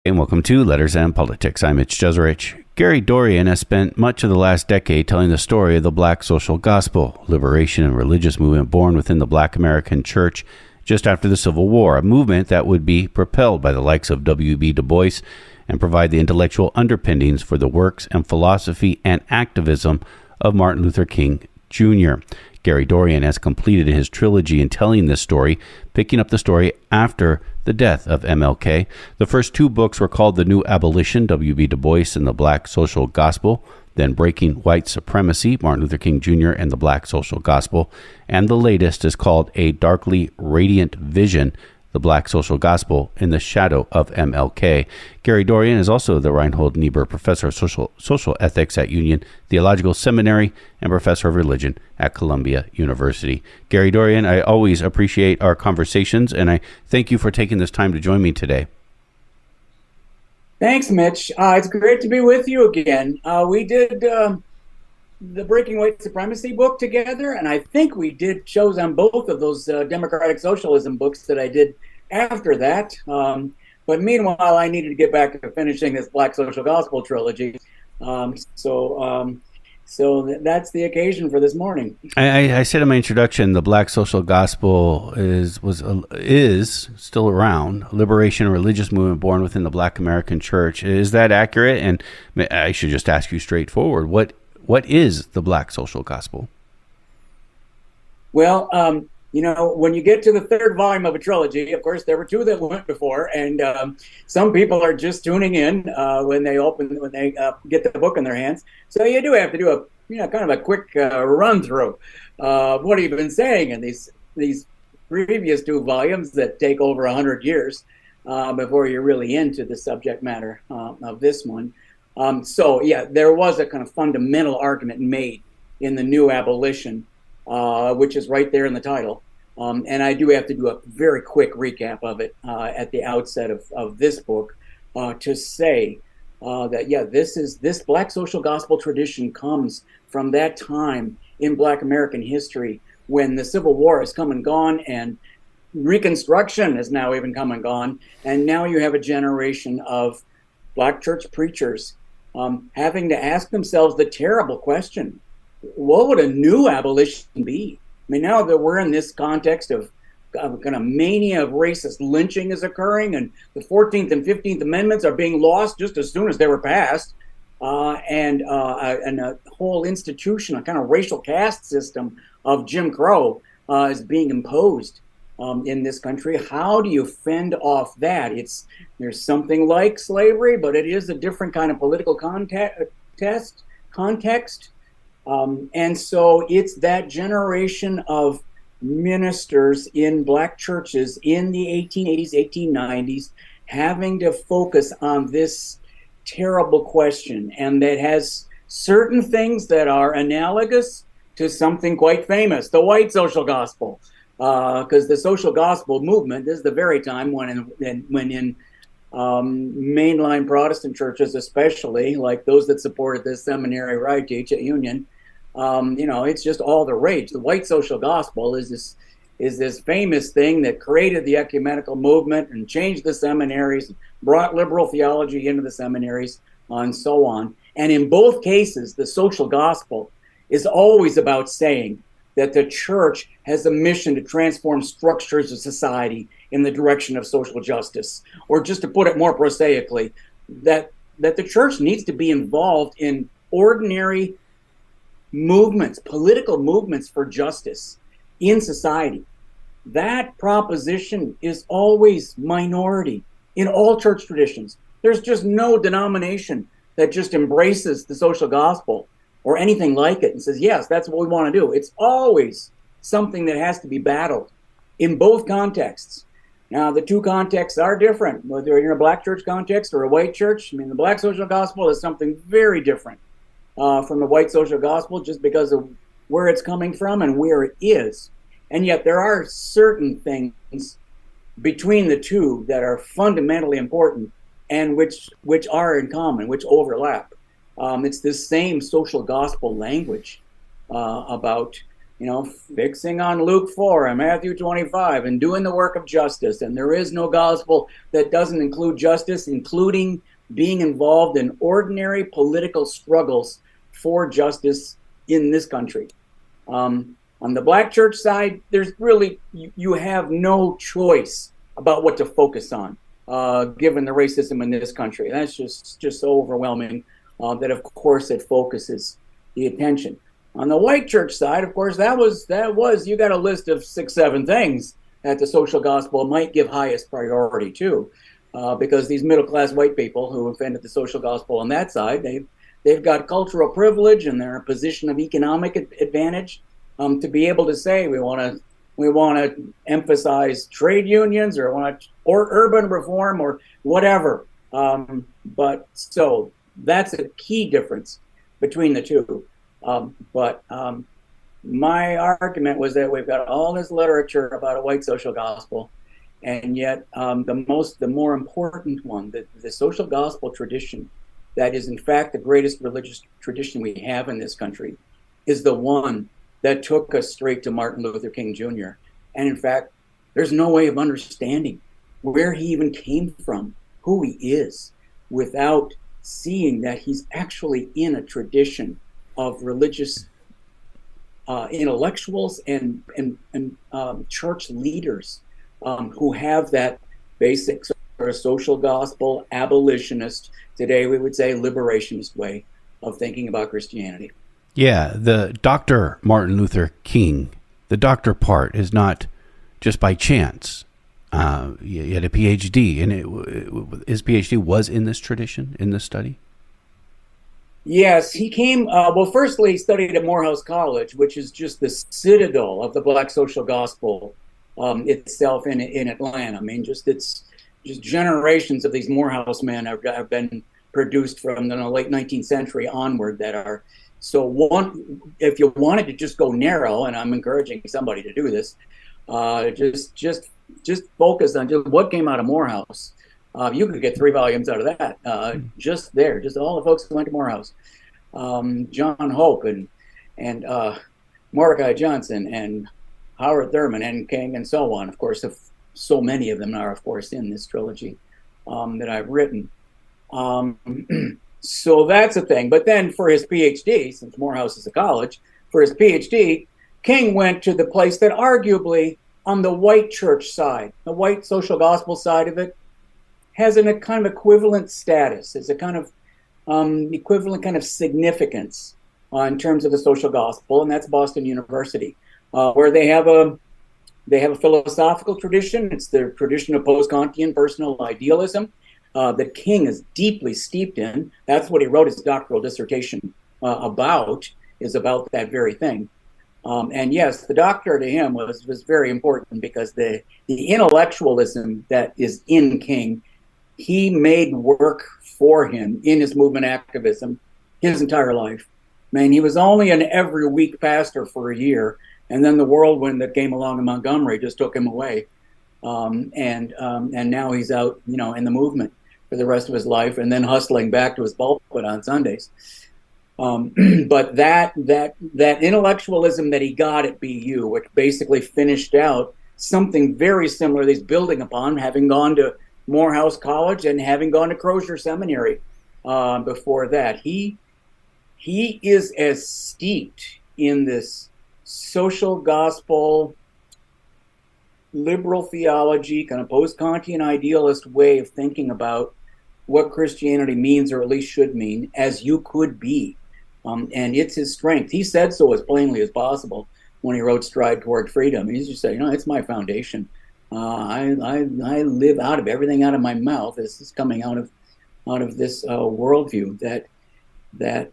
And welcome to Letters and Politics. I'm Mitch Jeserich. Gary Dorrien has spent much of the last decade telling the story of the Black social gospel, liberation and religious movement born within the Black American church just after the Civil War, a movement that would be propelled by the likes of W.B. Du Bois and provide the intellectual underpinnings for the works and philosophy and activism of Martin Luther King Jr. Gary Dorrien has completed his trilogy in telling this story, picking up the story after the death of MLK. The first two books were called The New Abolition, W.B. Du Bois and the Black Social Gospel, then Breaking White Supremacy, Martin Luther King Jr. and the Black Social Gospel, and the latest is called A Darkly Radiant Vision, the Black Social Gospel in the Shadow of MLK. Gary Dorrien is also the Reinhold Niebuhr Professor of Social Ethics at Union Theological Seminary and Professor of Religion at Columbia University. Gary Dorrien, I always appreciate our conversations, and I thank you for taking this time to join me today. Thanks, Mitch. It's great to be with you again. We did the Breaking White Supremacy book together, and I think we did shows on both of those democratic socialism books that I did after that. But meanwhile, I needed to get back to finishing this Black Social Gospel trilogy. So that's the occasion for this morning. I said in my introduction, the Black Social Gospel is still around. Liberation and religious movement born within the Black American church. Is that accurate? And I should just ask you straightforward. What is the Black Social Gospel? Well, when you get to the third volume of a trilogy, of course, there were two that went before, and some people are just tuning in when they get the book in their hands. So you do have to do a kind of a quick run through what you've been saying in these previous two volumes that take over 100 years before you're really into the subject matter of this one. There was a kind of fundamental argument made in the New Abolition, which is right there in the title. And I do have to do a very quick recap of it at the outset of this book to say that this Black social gospel tradition comes from that time in Black American history when the Civil War has come and gone and Reconstruction has now even come and gone. And now you have a generation of Black church preachers having to ask themselves the terrible question, what would a new abolition be? I mean, now that we're in this context of kind of mania of racist lynching is occurring, and the 14th and 15th Amendments are being lost just as soon as they were passed, and a whole institution, a kind of racial caste system of Jim Crow is being imposed in this country. How do you fend off that? There's something like slavery, but it is a different kind of political context. And so it's that generation of ministers in Black churches in the 1880s, 1890s, having to focus on this terrible question. And that has certain things that are analogous to something quite famous, the white social gospel. Because the social gospel movement is the very time when in mainline Protestant churches, especially like those that supported this seminary where I teach at Union, it's just all the rage. The white social gospel is this famous thing that created the ecumenical movement and changed the seminaries, brought liberal theology into the seminaries, and so on. And in both cases, the social gospel is always about saying that the church has a mission to transform structures of society in the direction of social justice. Or just to put it more prosaically, that the church needs to be involved in ordinary movements, political movements for justice in society. That proposition is always minority in all church traditions. There's just no denomination that just embraces the social gospel or anything like it and says, yes, that's what we want to do. It's always something that has to be battled in both contexts. Now, the two contexts are different, whether you're in a Black church context or a white church. I mean, the Black social gospel is something very different from the white social gospel just because of where it's coming from and where it is. And yet there are certain things between the two that are fundamentally important and which are in common, which overlap. It's this same social gospel language about fixing on Luke 4 and Matthew 25 and doing the work of justice. And there is no gospel that doesn't include justice, including being involved in ordinary political struggles for justice in this country. On the black church side, there's really, you have no choice about what to focus on, given the racism in this country. That's just so overwhelming that, of course, it focuses the attention. On the white church side, of course, that was you got a list of 6-7 things that the social gospel might give highest priority to, because these middle-class white people who offended the social gospel on that side, they've got cultural privilege and they're in a position of economic advantage to be able to say we want to emphasize trade unions or urban reform or whatever. But so that's a key difference between the two. But my argument was that we've got all this literature about a white social gospel, and yet the more important one, the social gospel tradition, that is in fact the greatest religious tradition we have in this country, is the one that took us straight to Martin Luther King Jr. And in fact, there's no way of understanding where he even came from, who he is, without seeing that he's actually in a tradition of religious intellectuals and church leaders who have that basic sort of social gospel, abolitionist, today we would say liberationist way of thinking about Christianity. Yeah, the Dr. Martin Luther King, the doctor part is not just by chance. He had a PhD, and his PhD was in this tradition, in this study? Yes, he came, firstly, he studied at Morehouse College, which is just the citadel of the Black social gospel itself in Atlanta. I mean, it's just generations of these Morehouse men have been produced from the late 19th century onward that are, if you wanted to just go narrow, and I'm encouraging somebody to do this, just focus on just what came out of Morehouse. You could get 3 volumes out of that, just all the folks who went to Morehouse. John Hope and Mordecai Johnson and Howard Thurman and King and so on. Of course, so many of them are, of course, in this trilogy that I've written. So that's a thing. But then for his PhD, since Morehouse is a college, for his PhD, King went to the place that arguably on the white church side, the white social gospel side of it, has a kind of equivalent status, is a kind of equivalent kind of significance in terms of the social gospel, and that's Boston University, where they have a philosophical tradition. It's the tradition of post-Kantian personal idealism that King is deeply steeped in. That's what he wrote his doctoral dissertation about that very thing. And yes, the doctor to him was very important because the intellectualism that is in King, he made work for him in his movement activism his entire life. I mean, he was only an every week pastor for a year, and then the whirlwind that came along in Montgomery just took him away. And now he's out, in the movement for the rest of his life, and then hustling back to his pulpit on Sundays. But that intellectualism that he got at BU, which basically finished out something very similar that he's building upon, having gone to Morehouse College and having gone to Crozier Seminary before that. He is as steeped in this social gospel, liberal theology, kind of post-Kantian idealist way of thinking about what Christianity means, or at least should mean, as you could be. And it's his strength. He said so as plainly as possible when he wrote Stride Toward Freedom. He's just saying, it's my foundation. I live out of everything out of my mouth. This is coming out of this worldview that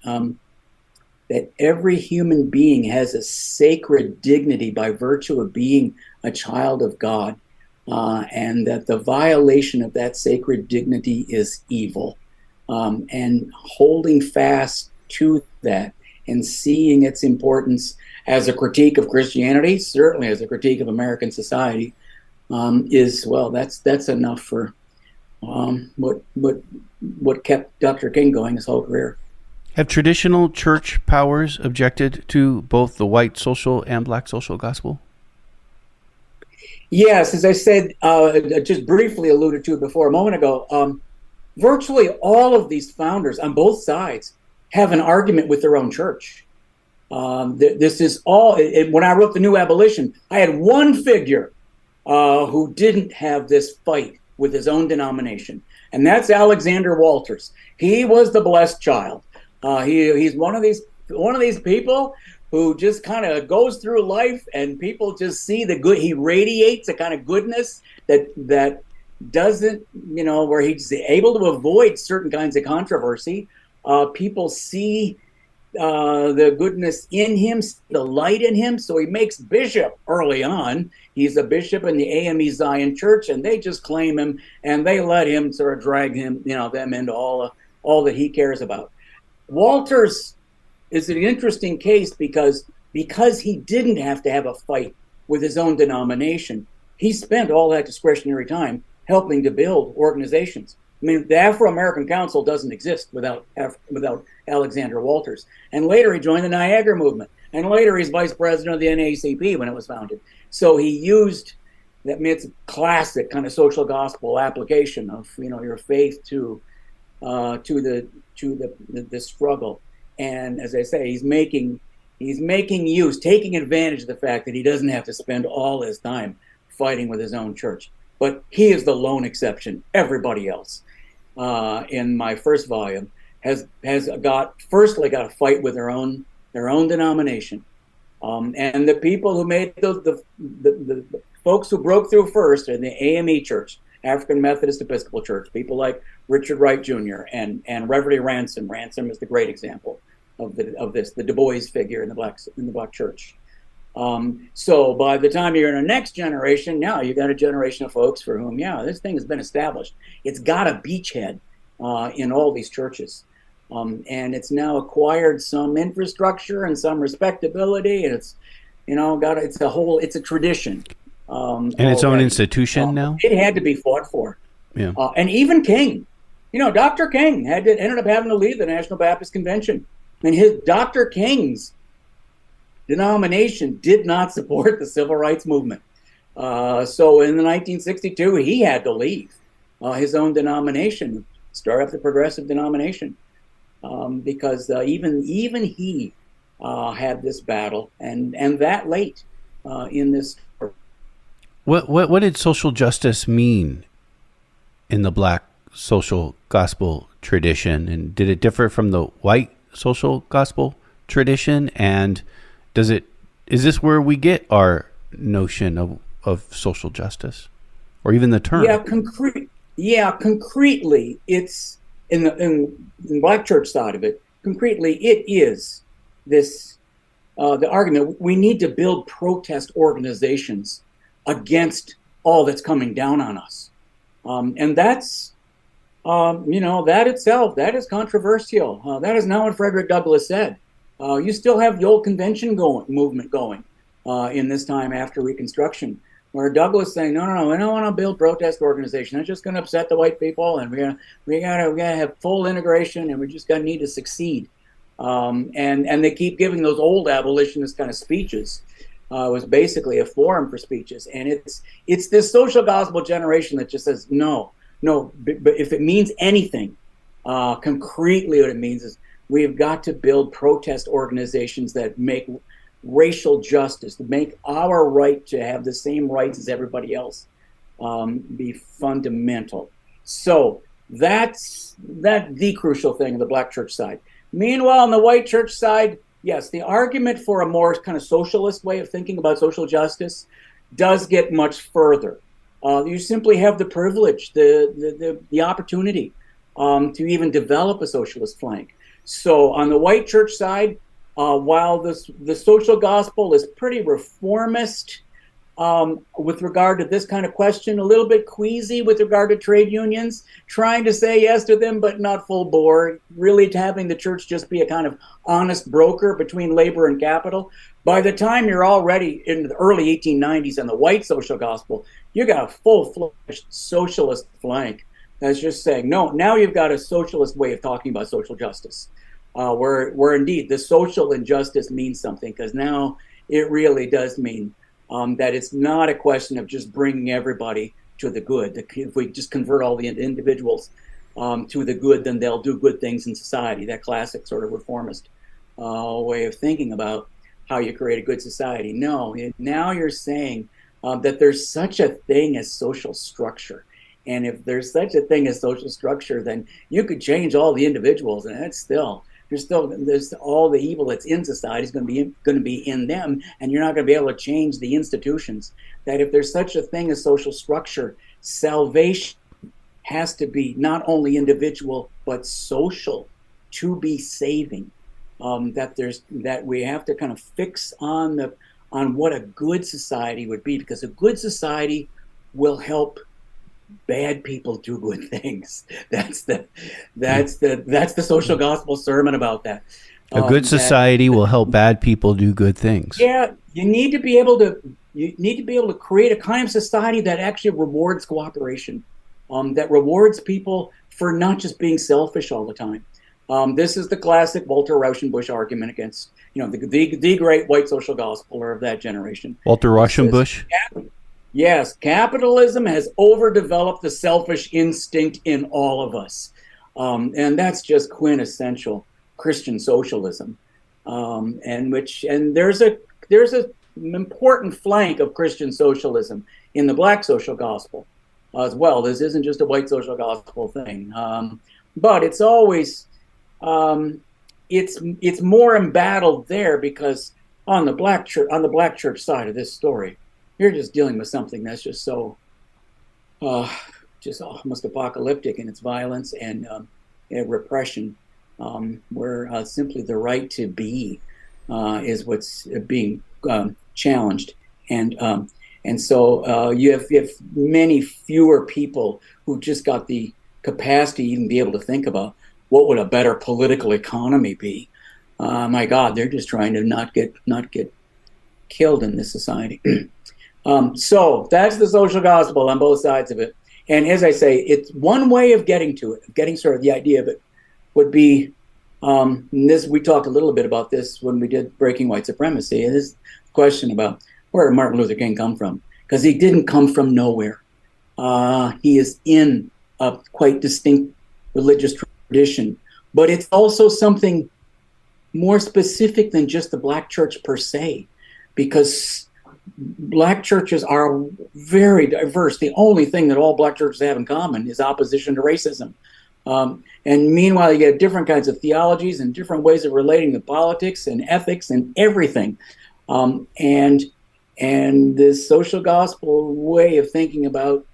every human being has a sacred dignity by virtue of being a child of God, and that the violation of that sacred dignity is evil. And holding fast to that and seeing its importance as a critique of Christianity, certainly as a critique of American society, that's enough for what kept Dr. King going his whole career. Have traditional church powers objected to both the white social and black social gospel? Yes, as I said, just briefly alluded to before a moment ago, virtually all of these founders on both sides have an argument with their own church. This is all, when I wrote the New Abolition, I had one figure who didn't have this fight with his own denomination, and that's Alexander Walters. He was the blessed child. He's one of these people who just kind of goes through life, and people just see the good. He radiates a kind of goodness that doesn't, where he's able to avoid certain kinds of controversy. People see the goodness in him, the light in him. So he makes bishop early on. He's a bishop in the AME Zion Church, and they just claim him, and they let him sort of drag him, them into all that he cares about. Walters is an interesting case because he didn't have to have a fight with his own denomination. He spent all that discretionary time helping to build organizations. I mean, the Afro-American Council doesn't exist without Alexander Walters. And later he joined the Niagara Movement. And later he's vice president of the NAACP when it was founded. So he used that. I mean, it's a classic kind of social gospel application of your faith to the struggle. And as I say, he's taking advantage of the fact that he doesn't have to spend all his time fighting with his own church. But he is the lone exception. Everybody else, in my first volume, has got a fight with their own denomination. And the people who made the folks who broke through first are the AME Church, African Methodist Episcopal Church, people like Richard Wright Jr. and Reverend Ransom. Ransom is the great example of this, the Du Bois figure in the black church. So by the time you're in the next generation, now you got a generation of folks for whom, this thing has been established. It's got a beachhead in all these churches. And it's now acquired some infrastructure and some respectability, and it's it's a tradition. And its own institution now? It had to be fought for. Yeah. And even King, Dr. King ended up having to leave the National Baptist Convention. And Dr. King's denomination did not support the civil rights movement. So in 1962, he had to leave his own denomination, start up the progressive denomination, because even he had this battle, and that late in this. What did social justice mean in the black social gospel tradition, and did it differ from the white social gospel tradition? And is this where we get our notion of social justice, or even the term? Concretely, it's in the black church side of it. Concretely, it is this the argument we need to build protest organizations against all that's coming down on us, and that's that itself, that is controversial. That is not what Frederick Douglass said. You still have the old convention movement going in this time after Reconstruction, where Douglass saying, no, we don't want to build protest organization. That's just going to upset the white people, and we gotta have full integration, and we just need to succeed. And they keep giving those old abolitionist kind of speeches. It was basically a forum for speeches, and it's this social gospel generation that just says no. But if it means anything, concretely, what it means is we've got to build protest organizations that make racial justice, to make our right to have the same rights as everybody else, be fundamental. So that's the crucial thing on the black church side. Meanwhile, on the white church side, yes, the argument for a more kind of socialist way of thinking about social justice does get much further. You simply have the privilege, the opportunity to even develop a socialist flank. So on the white church side, while the social gospel is pretty reformist with regard to this kind of question, a little bit queasy with regard to trade unions, trying to say yes to them, but not full bore, really having the church just be a kind of honest broker between labor and capital. By the time you're already in the early 1890s on the white social gospel, you got a full-fledged socialist flank that's just saying, no, now you've got a socialist way of talking about social justice. where indeed the social injustice means something, because now it really does mean that it's not a question of just bringing everybody to the good. If we just convert all the individuals to the good, then they'll do good things in society. That classic sort of reformist way of thinking about how you create a good society. No, now you're saying that there's such a thing as social structure. And if there's such a thing as social structure, then you could change all the individuals, and that's there's all the evil that's in society is going to be in them, and you're not going to be able to change the institutions. That if there's such a thing as social structure, salvation has to be not only individual but social to be saving. That we have to kind of fix on what a good society would be, because a good society will help bad people do good things. That's the social gospel sermon about that. A good society will help bad people do good things. Yeah, you need to be able to create a kind of society that actually rewards cooperation, that rewards people for not just being selfish all the time. This is the classic Walter Rauschenbusch argument against, the great white social gospeler of that generation. Walter Rauschenbusch? Yes, capitalism has overdeveloped the selfish instinct in all of us. And that's just quintessential Christian socialism. And there's an important flank of Christian socialism in the black social gospel as well. This isn't just a white social gospel thing. But it's always it's more embattled there, because on the black church side of this story, you're just dealing with something that's just so just almost apocalyptic in its violence and repression, where simply the right to be is what's being challenged, and so you have many fewer people who just got the capacity to even be able to think about what would a better political economy be. My God, they're just trying to not get killed in this society. So that's the social gospel on both sides of it. And as I say, it's one way of getting to it, getting sort of the idea of it would be, we talked a little bit about this when we did Breaking White Supremacy, and this question about where did Martin Luther King come from? Because he didn't come from nowhere. He is in a quite distinct religious tradition, but it's also something more specific than just the black church per se, because black churches are very diverse. The only thing that all black churches have in common is opposition to racism. And meanwhile, you get different kinds of theologies and different ways of relating to politics and ethics and everything. And this social gospel way of thinking about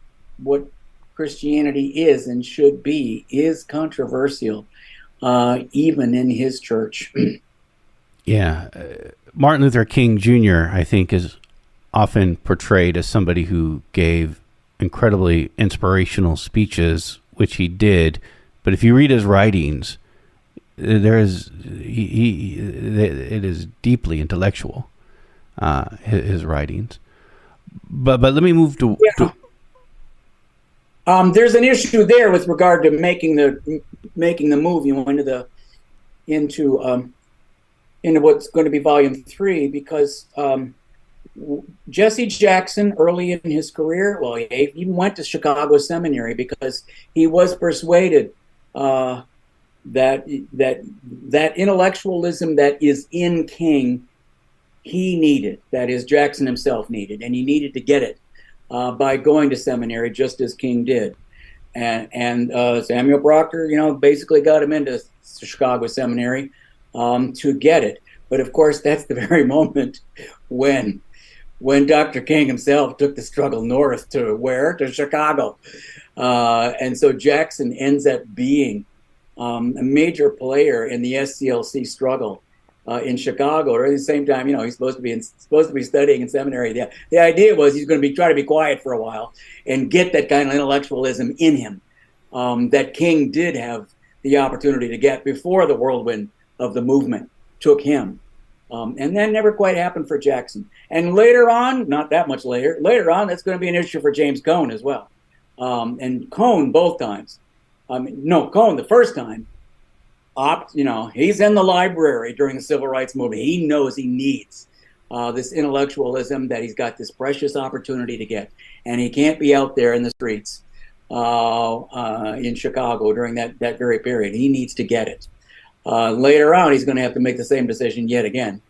what Christianity is and should be is controversial, even in his church. Yeah. Martin Luther King Jr., I think, is often portrayed as somebody who gave incredibly inspirational speeches, which he did. But if you read his writings, it is deeply intellectual, his writings. But let me move to. Yeah. There's an issue there with regard to making the move into what's going to be Volume 3, because Jesse Jackson, early in his career, well, he even went to Chicago Seminary because he was persuaded that intellectualism that is in King, he needed, that is, Jackson himself needed, and he needed to get it by going to seminary, just as King did. And Samuel Proctor, basically got him into Chicago Seminary to get it. But of course, that's the very moment when Dr. King himself took the struggle north to where? To Chicago. And so Jackson ends up being a major player in the SCLC struggle in Chicago. Or at the same time, he's supposed to be studying in seminary. The idea was he's going to try to be quiet for a while and get that kind of intellectualism in him that King did have the opportunity to get before the whirlwind of the movement took him. And that never quite happened for Jackson. And later on, not that much later on, that's going to be an issue for James Cone as well. And Cone both times. Cone the first time he's in the library during the civil rights movement. He knows he needs this intellectualism, that he's got this precious opportunity to get, and he can't be out there in the streets in Chicago during that very period. He needs to get it. Later on, he's going to have to make the same decision yet again,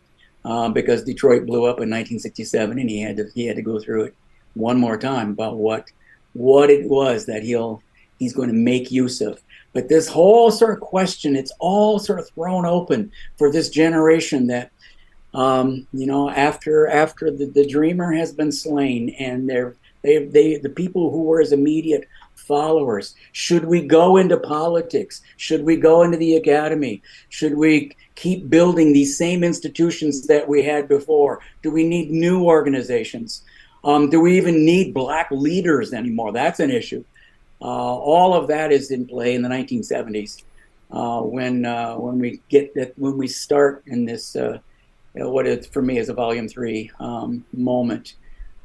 because Detroit blew up in 1967, and he had to go through it one more time about what it was that he's going to make use of. But this whole sort of question, it's all sort of thrown open for this generation that, after the dreamer has been slain, and the people who were his immediate followers, should we go into politics? Should we go into the academy? Should we keep building these same institutions that we had before? Do we need new organizations? Do we even need black leaders anymore? That's an issue. All of that is in play in the 1970s when we start in this what it for me is a volume 3 moment,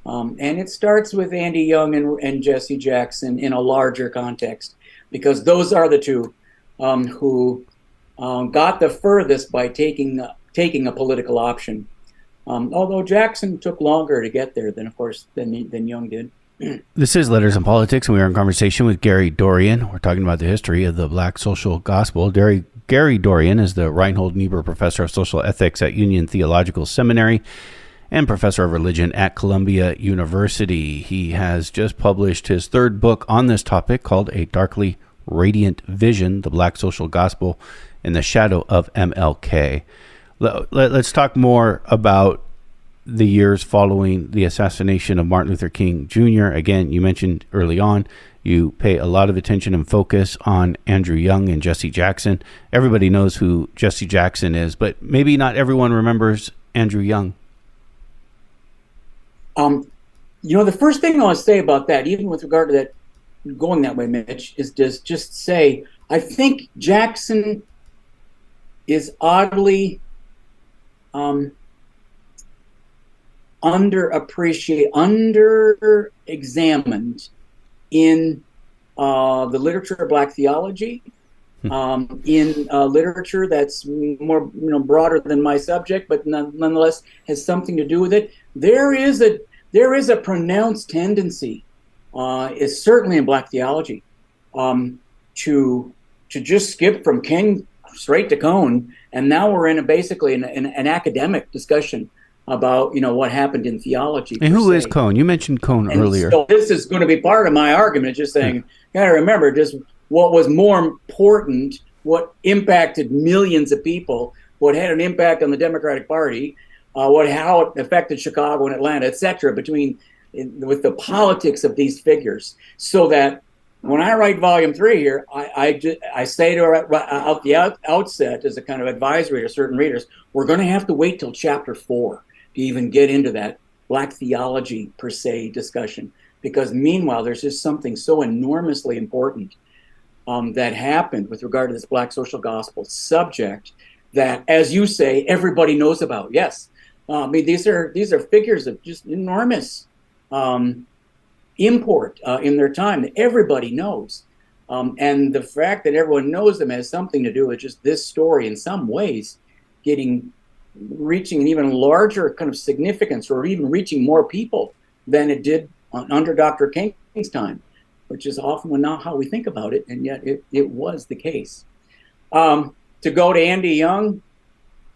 and it starts with Andy Young and Jesse Jackson in a larger context, because those are the two who got the furthest by taking a political option. Although Jackson took longer to get there than Young did. This is Letters in Politics, and we are in conversation with Gary Dorrien. We're talking about the history of the Black social gospel. Gary Dorrien is the Reinhold Niebuhr Professor of Social Ethics at Union Theological Seminary and Professor of Religion at Columbia University. He has just published his third book on this topic, called A Darkly Radiant Vision, the Black Social Gospel in the Shadow of MLK. Let's talk more about the years following the assassination of Martin Luther King Jr. Again, you mentioned early on, you pay a lot of attention and focus on Andrew Young and Jesse Jackson. Everybody knows who Jesse Jackson is, but maybe not everyone remembers Andrew Young. The first thing I want to say about that, even with regard to that going that way, Mitch, is just say, I think Jackson is oddly under-examined in the literature of Black theology, in literature that's more broader than my subject, but nonetheless has something to do with it. There is a pronounced tendency, is certainly in Black theology, to just skip from King straight to Cone, and now we're in basically an academic discussion about what happened in theology. And who is Cone? You mentioned Cone earlier. So this is going to be part of my argument, just saying, you got to remember just what was more important, what impacted millions of people, what had an impact on the Democratic Party, how it affected Chicago and Atlanta, etc., with the politics of these figures. So that when I write volume 3 here, I say to out the outset, as a kind of advisory to certain readers, we're going to have to wait till chapter 4 to even get into that Black theology per se discussion, because meanwhile there's just something so enormously important that happened with regard to this Black social gospel subject that, as you say, everybody knows about. Yes, these are figures of just enormous import in their time that everybody knows, and the fact that everyone knows them has something to do with just this story in some ways reaching an even larger kind of significance, or even reaching more people than it did under Dr. King's time, which is often not how we think about it, and yet it was the case. To go to Andy Young,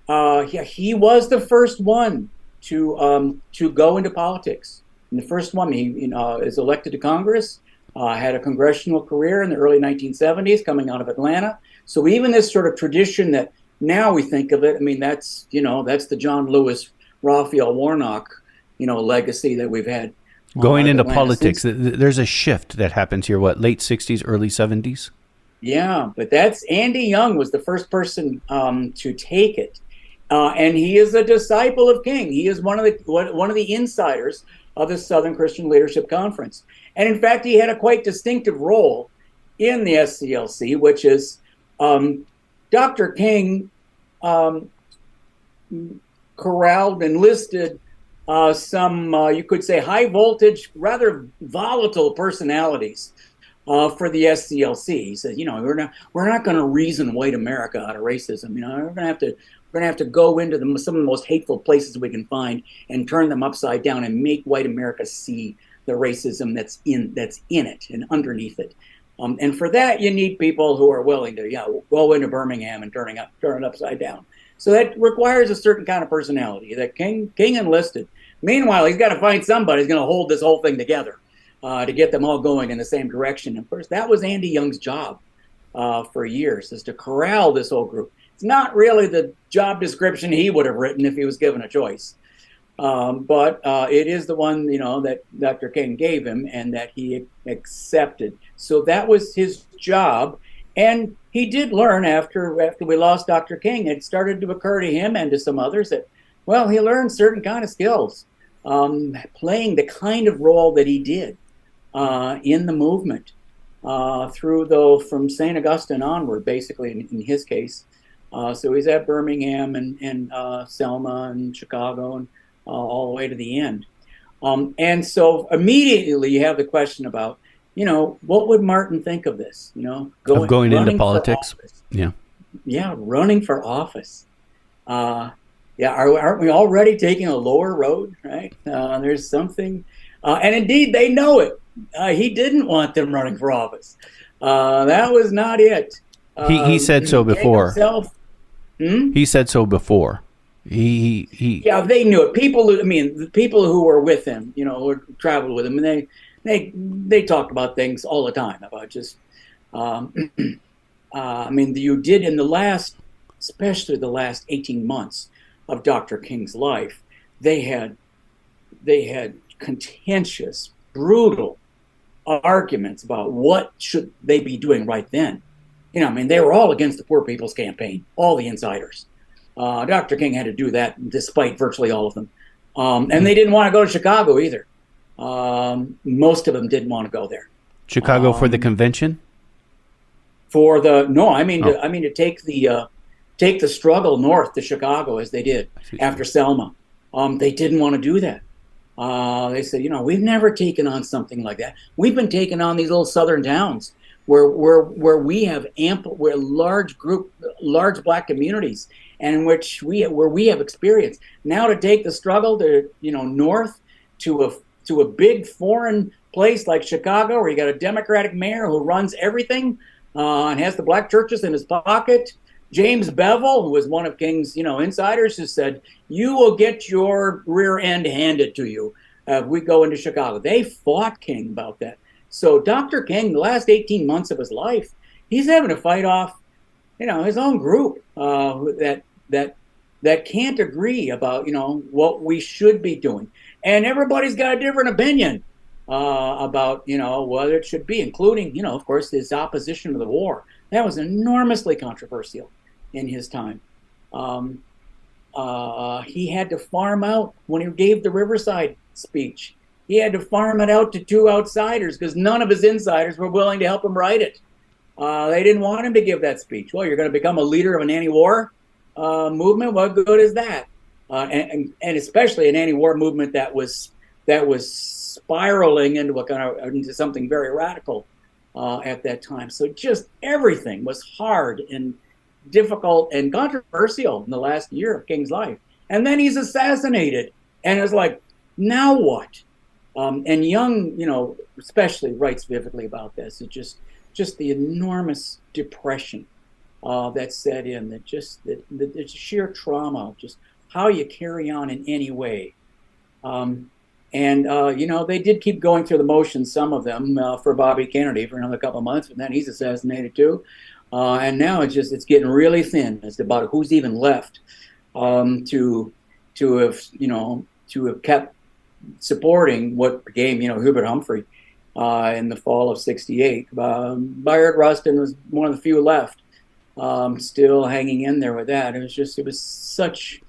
he was the first one to go into politics. And the first one, he is elected to Congress, had a congressional career in the early 1970s, coming out of Atlanta. So even this sort of tradition that now we think of it, that's the John Lewis, Raphael Warnock, legacy that we've had. Going into politics, there's a shift that happens here, late 60s, early 70s? Yeah, but Andy Young was the first person to take it. And he is a disciple of King. He is one of the insiders of the Southern Christian Leadership Conference. And in fact, he had a quite distinctive role in the SCLC, which is Dr. King corralled and listed some, you could say, high voltage, rather volatile personalities for the SCLC. He says, we're not going to reason white America out of racism. We're going to have to go into some of the most hateful places we can find and turn them upside down and make white America see the racism that's in it and underneath it. And for that, you need people who are willing to go into Birmingham and turn it upside down. So that requires a certain kind of personality that King enlisted. Meanwhile, he's got to find somebody who's going to hold this whole thing together to get them all going in the same direction. And of course, that was Andy Young's job for years, is to corral this whole group. It's not really the job description he would have written if he was given a choice. But it is the one, that Dr. King gave him and that he accepted. So that was his job. And he did learn after we lost Dr. King, it started to occur to him and to some others that, well, he learned certain kind of skills, playing the kind of role that he did in the movement from St. Augustine onward, basically, in his case. So he's at Birmingham and Selma and Chicago and all the way to the end. And so immediately you have the question about, what would Martin think of this? Going into politics. Yeah, running for office. Aren't we already taking a lower road, right? There's something, and indeed they know it. He didn't want them running for office. That was not it. He said so before. He said so before. Yeah, they knew it. The people who were with him, who traveled with him, and they talked about things all the time about just. You did in especially the last 18 months of Dr. King's life, they had contentious, brutal arguments about what should they be doing right then. They were all against the Poor People's Campaign, all the insiders. Dr. King had to do that despite virtually all of them. And they didn't want to go to Chicago either. Most of them didn't want to go there. Chicago for the convention? To take the struggle north to Chicago as they did after Selma. They didn't want to do that. They said, we've never taken on something like that. We've been taking on these little southern towns where we have large black communities and where we have experience. Now to take the struggle to north to a big foreign place like Chicago, where you got a Democratic mayor who runs everything and has the black churches in his pocket. James Bevel, who was one of King's insiders, just said, "You will get your rear end handed to you if we go into Chicago." They fought King about that. So Dr. King, the last 18 months of his life, he's having to fight off, his own group that can't agree about, what we should be doing. And everybody's got a different opinion about, whether it should be, including, of course, his opposition to the war. That was enormously controversial in his time. He had to farm out when he gave the Riverside speech. He had to farm it out to two outsiders because none of his insiders were willing to help him write it. They didn't want him to give that speech. Well, you're going to become a leader of an anti-war movement? What good is that? And especially an anti-war movement that was spiraling into something very radical at that time. So just everything was hard and difficult and controversial in the last year of King's life. And then he's assassinated, and it's like, now what? And Young, especially writes vividly about this. It's just the enormous depression that set in, the sheer trauma of just how you carry on in any way. They did keep going through the motions, some of them, for Bobby Kennedy for another couple of months, but then he's assassinated too. And now it's getting really thin as to about who's even left to have kept supporting what became, Hubert Humphrey in the fall of '68. Bayard Rustin was one of the few left, still hanging in there with that. It was such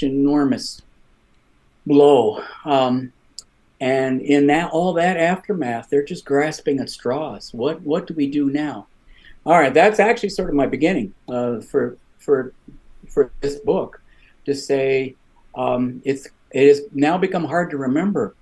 enormous blow. And in all that aftermath, they're just grasping at straws. What do we do now? All right, that's actually sort of my beginning for this book, to say it has now become hard to remember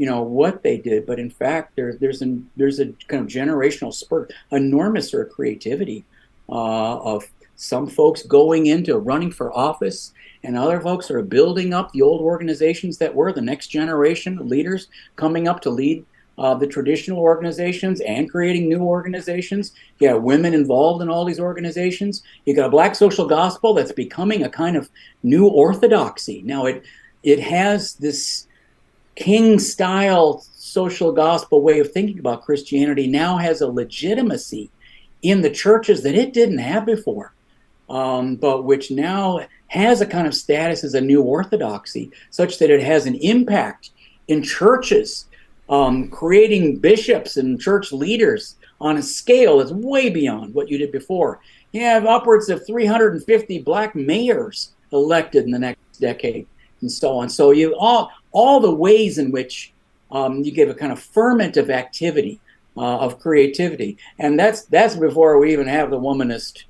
what they did, but in fact, there's a kind of generational spurt, enormous sort of creativity of some folks going into running for office, and other folks are building up the old organizations that were the next generation of leaders coming up to lead the traditional organizations and creating new organizations. You got women involved in all these organizations. You got a black social gospel that's becoming a kind of new orthodoxy. Now it has this king-style social gospel way of thinking about Christianity, now has a legitimacy in the churches that it didn't have before, but which now has a kind of status as a new orthodoxy, such that it has an impact in churches, creating bishops and church leaders on a scale that's way beyond what you did before. You have upwards of 350 black mayors elected in the next decade, and so on. So you all the ways in which you give a kind of ferment of activity, of creativity, and that's before we even have the womanist,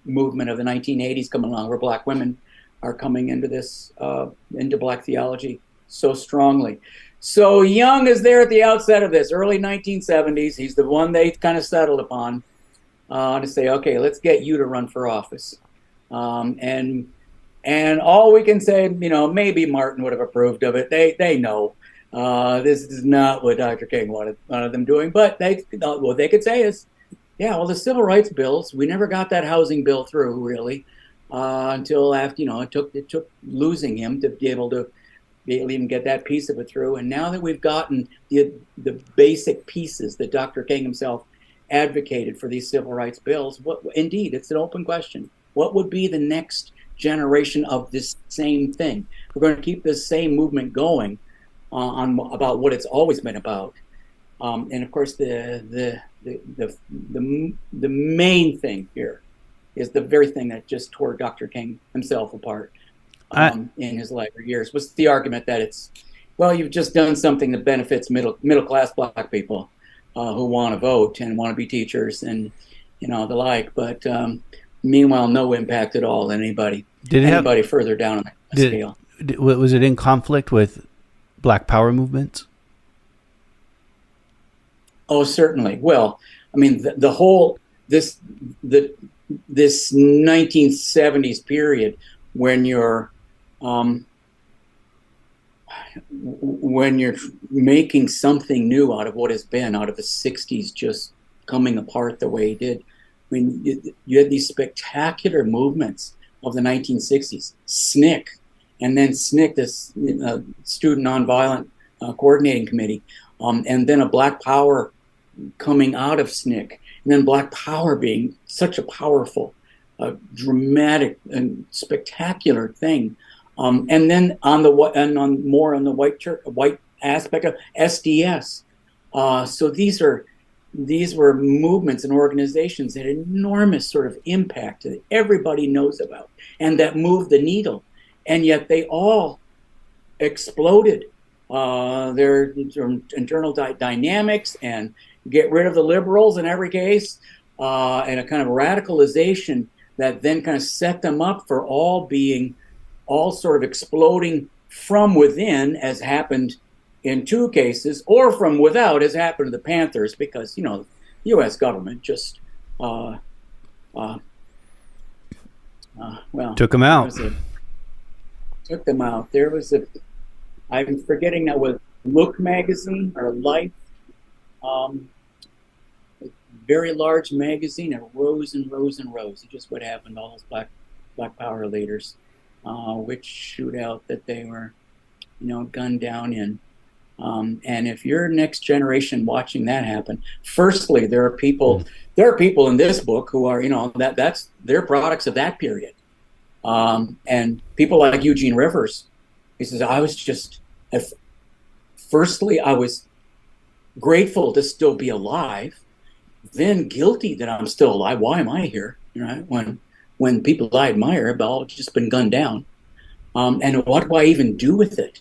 movement of the 1980s coming along, where black women are coming into this, into black theology so strongly. So Young is there at the outset of this, early 1970s. He's the one they kind of settled upon to say, okay, let's get you to run for office, and all we can say, maybe Martin would have approved of it. They know this is not what Dr. King wanted them doing, but what they could say is, yeah, well, the civil rights bills, we never got that housing bill through really until after, it took losing him to be able to even get that piece of it through. And now that we've gotten the basic pieces that Dr. King himself advocated for these civil rights bills, indeed, it's an open question. What would be the next generation of this same thing? We're going to keep this same movement going on about what it's always been about, and of course the main thing here is the very thing that just tore Dr. King himself apart in his later years, was the argument that you've just done something that benefits middle class black people who want to vote and want to be teachers and the like, but meanwhile, no impact at all on anybody further down on the scale. Was it in conflict with Black Power movements? Oh, certainly. Well, I mean, the whole this 1970s period when you're making something new out of what has been, out of the 60s just coming apart the way it did. I mean, you had these spectacular movements of the 1960s, SNCC, and then SNCC, this Student Nonviolent Coordinating Committee, and then a Black Power coming out of SNCC, and then Black Power being such a powerful, dramatic, and spectacular thing, and then on the white aspect of SDS. So these were movements and organizations that had enormous sort of impact that everybody knows about and that moved the needle. And yet they all exploded their internal dynamics and get rid of the liberals in every case, and a kind of radicalization that then kind of set them up for all sort of exploding from within, as happened in two cases, or from without, as happened to the Panthers, because the U.S. government just took them out. Took them out. There was I'm forgetting now, was Look magazine or Life, a very large magazine, and rows and rows and rows. It's just what happened to all those Black Power leaders, which shootout that they were, gunned down in. And if you're next generation watching that happen, firstly, there are people in this book who are, that's they're products of that period. And people like Eugene Rivers, he says, I was grateful to still be alive, then guilty that I'm still alive. Why am I here? Right? When people I admire have all just been gunned down. And what do I even do with it?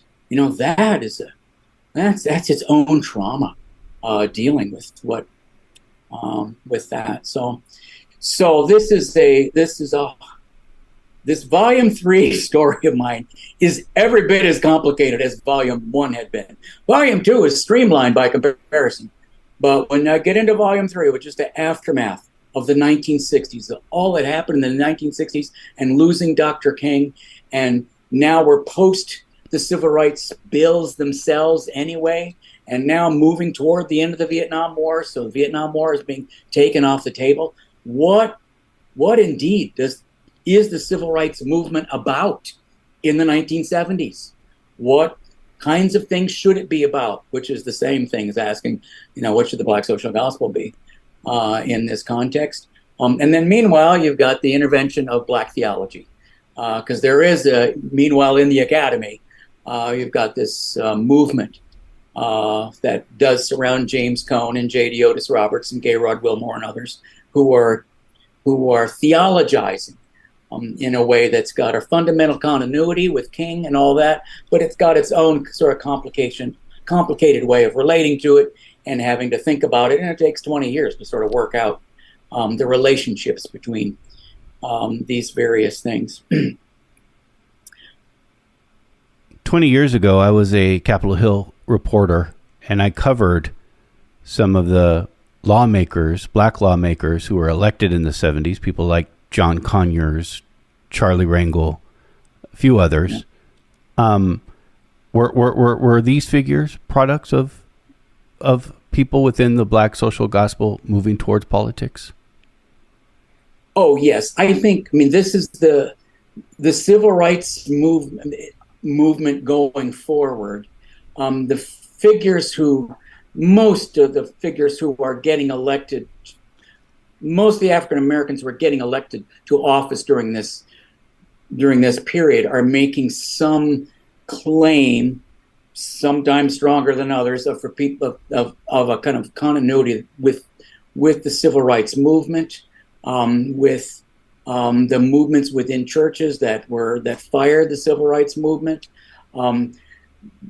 That's its own trauma, dealing with with that. So this is this volume 3 story of mine is every bit as complicated as volume 1 had been. Volume 2 is streamlined by comparison. But when I get into volume 3, which is the aftermath of the 1960s, all that happened in the 1960s and losing Dr. King, and now we're post the civil rights bills themselves anyway, and now moving toward the end of the Vietnam War. So the Vietnam War is being taken off the table. What indeed is the civil rights movement about in the 1970s? What kinds of things should it be about? Which is the same thing as asking, what should the Black social gospel be in this context? And then meanwhile, you've got the intervention of Black theology, because there is meanwhile in the academy, you've got this movement that does surround James Cone and J.D. Otis Roberts and Gayrod Wilmore and others who are theologizing in a way that's got a fundamental continuity with King and all that, but it's got its own sort of complicated way of relating to it and having to think about it. And it takes 20 years to sort of work out the relationships between these various things. 20 years ago, I was a Capitol Hill reporter, and I covered some of the lawmakers, black lawmakers who were elected in the 70s, people like John Conyers, Charlie Rangel, a few others. Were these figures products of people within the Black social gospel moving towards politics? Oh, yes. I think, this is the civil rights movement going forward. Most of the figures who are getting elected, most of the African Americans who are getting elected to office during this period are making some claim, sometimes stronger than others, of a kind of continuity with the civil rights movement, with the movements within churches that fired the civil rights movement.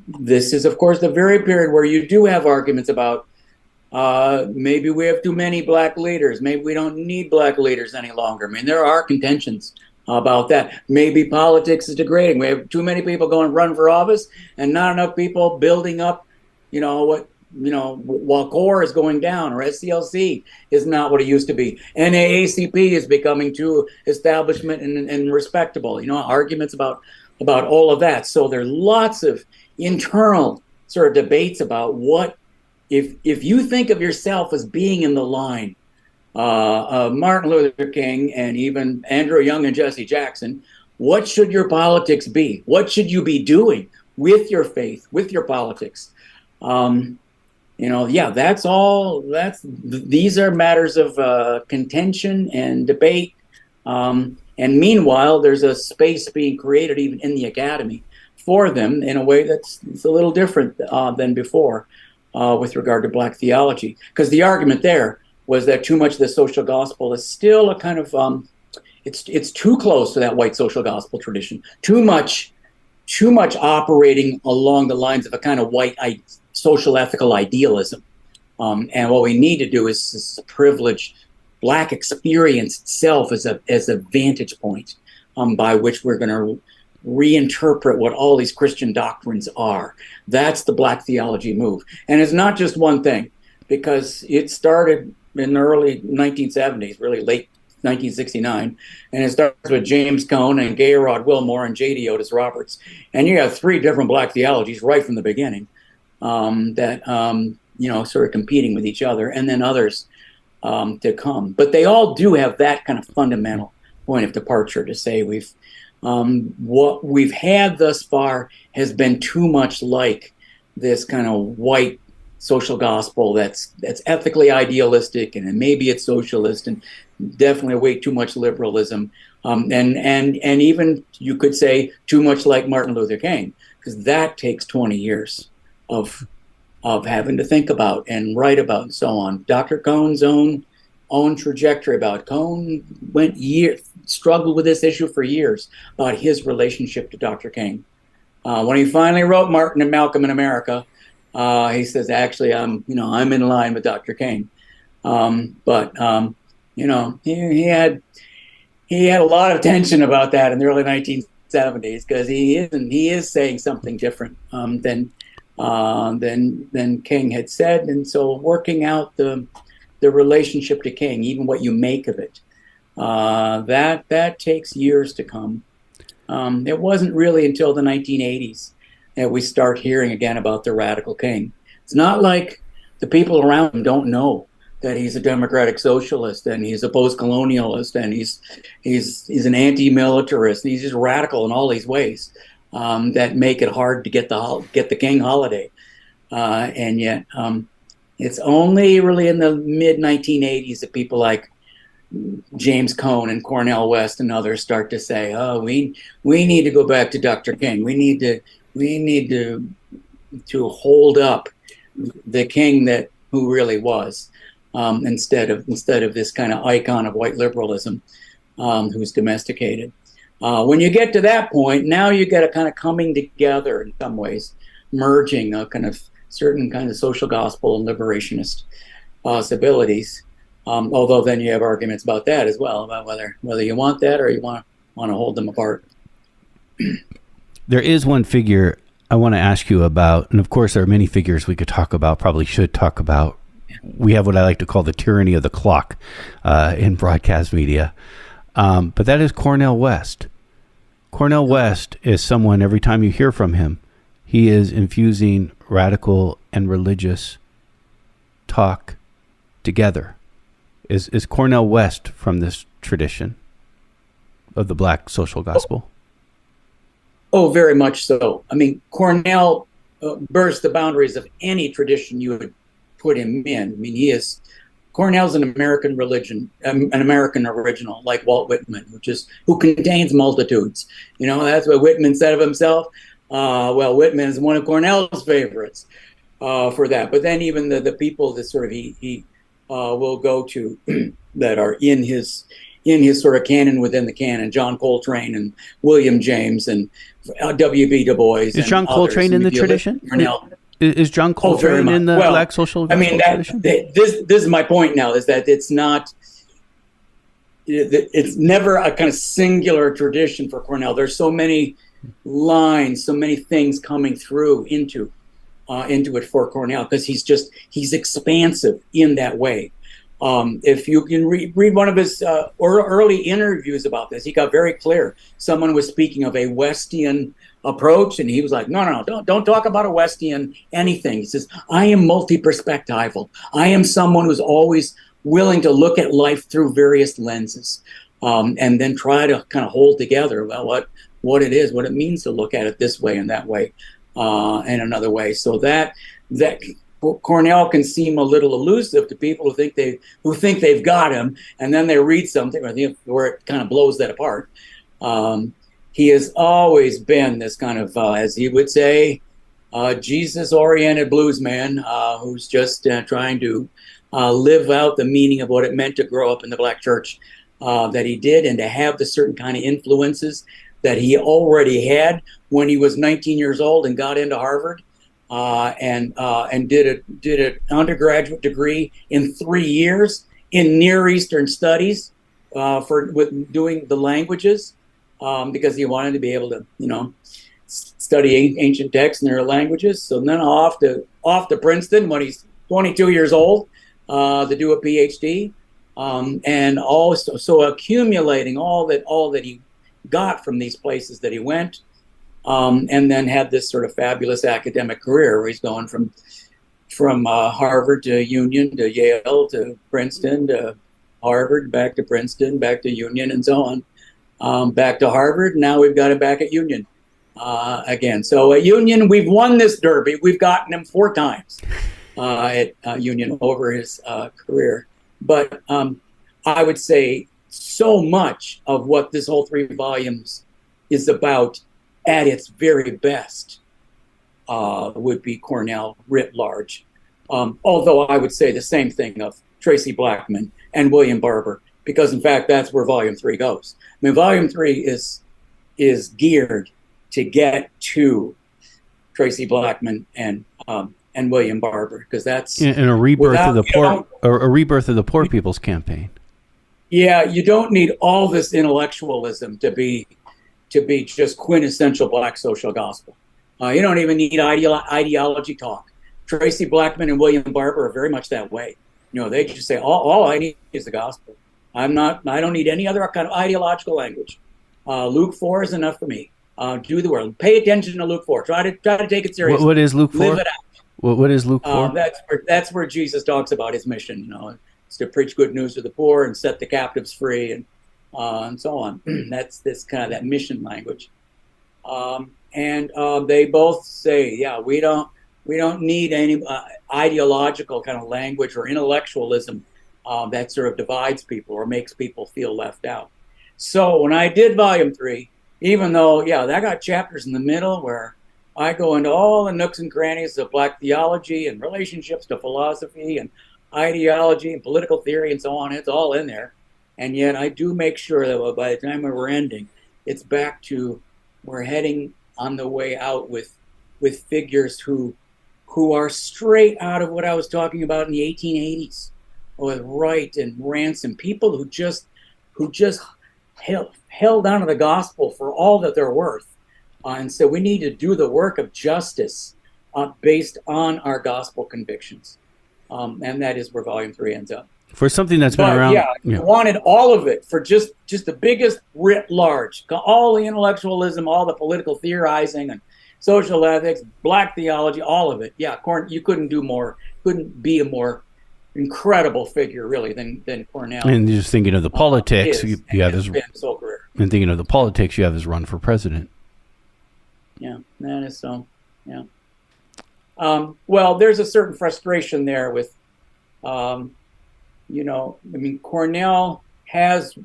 This is, of course, the very period where you do have arguments about maybe we have too many black leaders. Maybe we don't need black leaders any longer. There are contentions about that. Maybe politics is degrading. We have too many people going to run for office and not enough people building up, while CORE is going down, or SCLC is not what it used to be. NAACP is becoming too establishment and respectable. Arguments about all of that. So there are lots of internal sort of debates about what, if you think of yourself as being in the line of Martin Luther King and even Andrew Young and Jesse Jackson, what should your politics be? What should you be doing with your faith, with your politics? These are matters of contention and debate. And meanwhile, there's a space being created even in the academy for them in a way that's a little different than before with regard to Black theology. Because the argument there was that too much of the social gospel is still a kind of, it's too close to that white social gospel tradition. Too much operating along the lines of a kind of white social ethical idealism. And what we need to do is privilege Black experience itself as a vantage point by which we're going to reinterpret what all these Christian doctrines are. That's the Black theology move. And it's not just one thing, because it started in the early 1970s, really late 1969, and it starts with James Cone and Gayrod Wilmore and J.D. Otis Roberts. And you have three different Black theologies right from the beginning that sort of competing with each other, and then others to come. But they all do have that kind of fundamental point of departure to say what we've had thus far has been too much like this kind of white social gospel that's ethically idealistic, and maybe it's socialist, and definitely way too much liberalism, and even you could say too much like Martin Luther King, because that takes 20 years of having to think about and write about and so on. Dr. Cone's own trajectory about Cone struggled with this issue for years about his relationship to Dr. King. When he finally wrote Martin and Malcolm in America, he says, actually, I'm in line with Dr. King. He he had a lot of tension about that in the early 1970s because he is saying something different than King had said, and so working out the relationship to King, even what you make of it, that takes years to come. It wasn't really until the 1980s that we start hearing again about the radical King. It's not like the people around him don't know that he's a democratic socialist and he's a post-colonialist and he's an anti-militarist and he's just radical in all these ways that make it hard to get the King holiday. And yet it's only really in the mid-1980s that people like James Cone and Cornell West and others start to say, "Oh, we need to go back to Dr. King. We need to hold up the King who really was, instead of this kind of icon of white liberalism who's domesticated." When you get to that point, now you get a kind of coming together in some ways, merging a kind of certain kind of social gospel and liberationist possibilities. Although then you have arguments about that as well, about whether you want that or you want to hold them apart. There is one figure I want to ask you about, and of course there are many figures we could talk about, probably should talk about. We have what I like to call the tyranny of the clock in broadcast media. But that is Cornell West. Cornell West is someone, every time you hear from him, he is infusing radical and religious talk together. Is Cornell West from this tradition of the black social gospel? Oh, very much so. I mean, Cornell bursts the boundaries of any tradition you would put him in. I mean, Cornell's an American religion, an American original, like Walt Whitman, who contains multitudes. That's what Whitman said of himself. Well, Whitman is one of Cornell's favorites for that. But then even the people that sort of he will go to that are in his sort of canon within the canon, John Coltrane and William James and W.B. Du Bois. Is John Coltrane in the tradition? Is John Coltrane in the black social gospel tradition? This is my point now, is that it's never a kind of singular tradition for Cornell. There's so many lines, so many things coming through into it for Cornell, because he's expansive in that way. If you can read one of his early interviews about this, he got very clear. Someone was speaking of a Westian approach, and he was like, no, don't talk about a Westian anything. He says, I am multi-perspectival. I am someone who's always willing to look at life through various lenses, and then try to kind of hold together, well, what it is, what it means to look at it this way and that way, and another way. So that Cornell can seem a little elusive to people who think they've got him, and then they read something where it kind of blows that apart. He has always been this kind of, as he would say, Jesus-oriented bluesman who's just trying to live out the meaning of what it meant to grow up in the black church that he did, and to have the certain kind of influences that he already had when he was 19 years old and got into Harvard. And did an undergraduate degree in 3 years in Near Eastern Studies with doing the languages, because he wanted to be able to study ancient texts in their languages. So then off to Princeton when he's 22 years old to do a PhD, and also so accumulating all that he got from these places that he went. And then had this sort of fabulous academic career where he's going from Harvard to Union to Yale to Princeton to Harvard, back to Princeton, back to Union, and so on. Back to Harvard. Now we've got him back at Union again. So at Union, we've won this derby. We've gotten him 4 times at Union over his career. But I would say so much of what this whole 3 volumes is about, at its very best, would be Cornell writ large. Although I would say the same thing of Tracy Blackman and William Barber, because in fact that's where Volume 3 goes. I mean, Volume 3 is geared to get to Tracy Blackman and William Barber, because that's and a rebirth of the poor people's campaign. Yeah, you don't need all this intellectualism to be just quintessential Black social gospel. You don't even need ideology talk. Tracy Blackman and William Barber are very much that way. They just say all I need is the gospel. I don't need any other kind of ideological language. Luke 4 is enough for me. Do the word. Pay attention to Luke 4. Try to take it seriously. What is Luke 4? Live it out. What is Luke 4? That's where Jesus talks about his mission. It's to preach good news to the poor and set the captives free and so on. That's this kind of that mission language. And they both say, yeah, we don't need any ideological kind of language or intellectualism that sort of divides people or makes people feel left out. So when I did volume 3, even though, that got chapters in the middle where I go into all the nooks and crannies of Black theology and relationships to philosophy and ideology and political theory and so on, it's all in there. And yet I do make sure that by the time we're ending, it's back to we're heading on the way out with figures who are straight out of what I was talking about in the 1880s with Wright and Ransom, people who just held on to the gospel for all that they're worth. And so we need to do the work of justice based on our gospel convictions. And that is where volume 3 ends up. For something that's been around. Yeah, wanted all of it for just the biggest writ large, all the intellectualism, all the political theorizing and social ethics, Black theology, all of it. Yeah, you couldn't be a more incredible figure really than Cornell. And just thinking of the politics, you have his whole career. And thinking of the politics, you have his run for president. Yeah, that is so. Yeah. Well, there's a certain frustration there with, Cornell has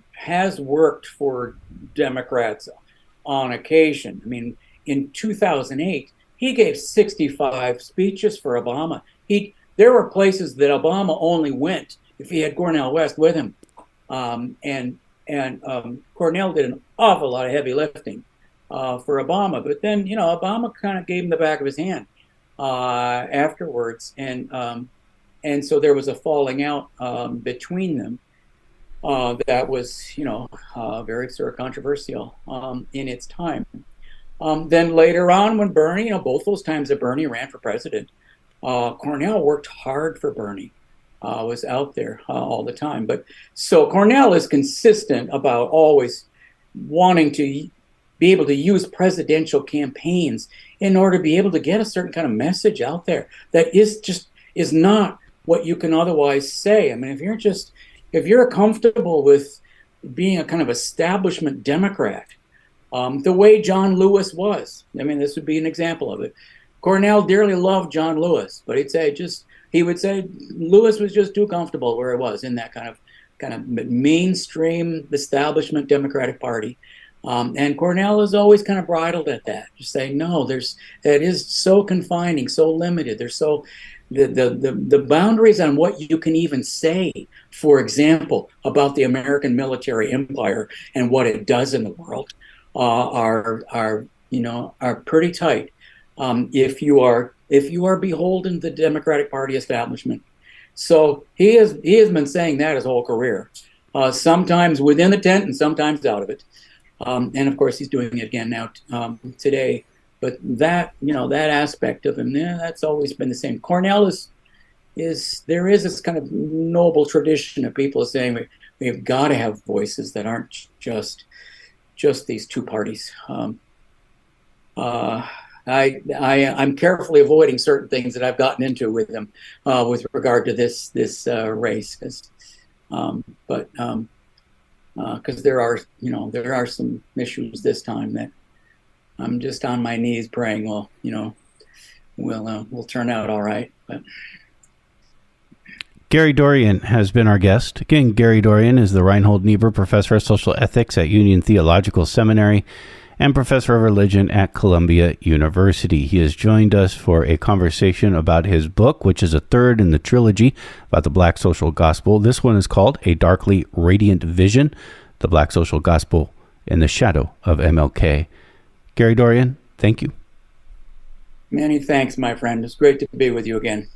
worked for Democrats on occasion. I mean, in 2008, he gave 65 speeches for Obama. There were places that Obama only went if he had Cornell West with him, and Cornell did an awful lot of heavy lifting for Obama. But then, Obama kind of gave him the back of his hand afterwards, and so there was a falling out between them that was, very sort of controversial in its time. Then later on, when Bernie, both those times that Bernie ran for president, Cornell worked hard for Bernie, was out there all the time. But so Cornell is consistent about always wanting to be able to use presidential campaigns in order to be able to get a certain kind of message out there that is not what you can otherwise say. I mean, if you're comfortable with being a kind of establishment Democrat, the way John Lewis was, I mean, this would be an example of it. Cornell dearly loved John Lewis, but he would say Lewis was just too comfortable where it was in that kind of mainstream establishment Democratic Party. And Cornell is always kind of bridled at that, just saying, no, that is so confining, so limited. There's the boundaries on what you can even say, for example, about the American military empire and what it does in the world are pretty tight. If you are beholden to the Democratic Party establishment. So he has been saying that his whole career, sometimes within the tent and sometimes out of it. And of course, he's doing it again now today. But that aspect of him, that's always been the same. Cornell there is this kind of noble tradition of people saying we've got to have voices that aren't just these two parties. I'm carefully avoiding certain things that I've gotten into with him with regard to this race, because there are some issues this time that I'm just on my knees praying. We'll turn out all right. But Gary Dorrien has been our guest. Again, Gary Dorrien is the Reinhold Niebuhr Professor of Social Ethics at Union Theological Seminary and Professor of Religion at Columbia University. He has joined us for a conversation about his book, which is a third in the trilogy about the Black social gospel. This one is called A Darkly Radiant Vision, the Black Social Gospel in the Shadow of MLK. Gary Dorrien, thank you. Many thanks, my friend. It's great to be with you again.